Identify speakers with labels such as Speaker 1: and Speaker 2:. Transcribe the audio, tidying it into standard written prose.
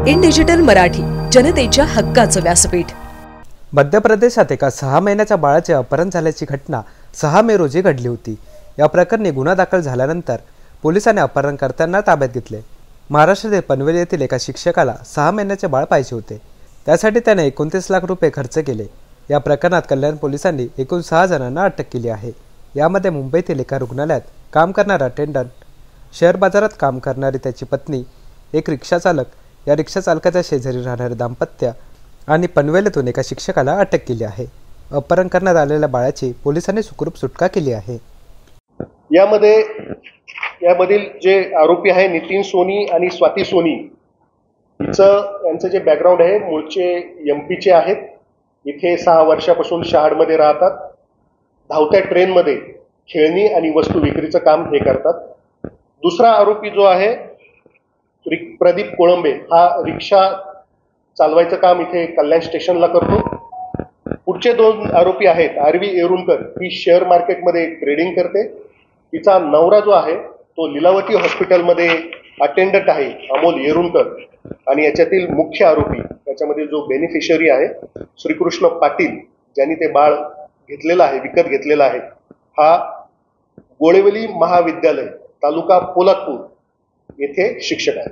Speaker 1: In digital Marathi, जनतेच्या हक्काचं व्यासपीठ।
Speaker 2: मध्य प्रदेशात एका 6 महिन्याच्या बाळाचे अपहरण झाल्याची घटना 6 मे रोजी घडली होती। या प्रकरणी गुन्हा दाखल झाल्यानंतर पोलिसांनी अपहरणकर्त्यांना ताब्यात घेतले। महाराष्ट्रातील पनवेल येथील एका शिक्षकाला 6 महिन्याचे बाळ पाहिजे होते। त्यासाठी त्याने 29 लाख रुपये खर्च केले। या प्रकरणात कल्याण पोलिसांनी एकूण 6 जणांना अटक केली आहे। यामध्ये मुंबईतील एका रुग्णालयात काम करणारा अटेंडंट, शेअर बाजारात काम करणारी त्याची पत्नी, एक रिक्षा चालक, या रिक्षा चालकाच्या शेजारी राहणारे दाम्पत्य आणि पनवेल येथून एका शिक्षकाला अटक केली आहे। अपहरण करण्यात आलेल्या बाळाची पोलिसांनी सुखरूप सुटका केली आहे।
Speaker 3: यामधील जे आरोपी आहे नितीन सोनी आणि स्वाती सोनी, यांचं जे बॅकग्राऊंड आहे मूळचे एमपीचे आहेत। इथे 6 वर्षापासून शहाडमध्ये राहतात। धावत्या ट्रेनमध्ये खेळणी आणि वस्तू विक्रीचं काम हे करतात। दुसरा आरोपी जो आहे प्रदीप कोळंबे, हा रिक्षा चालवायचं काम इथे कल्याण स्टेशनला करतो। पुढचे 2 आरोपी आहेत आरवी येरुणकर, ही शेअर मार्केटमध्ये ट्रेडिंग करते। तिचा नवरा जो आहे तो लीलावती हॉस्पिटलमध्ये अटेंडंट आहे, अमोल येरुणकर। आणि याच्यातील मुख्य आरोपी, त्याच्यामध्ये जो बेनिफिशियरी आहे श्रीकृष्ण पाटील, ज्यांनी ते बाळ घेतलेलं आहे, विकत घेतलेलं आहे, हा गोळेवली महाविद्यालय, तालुका पोलादपूर येथे शिक्षक आहे।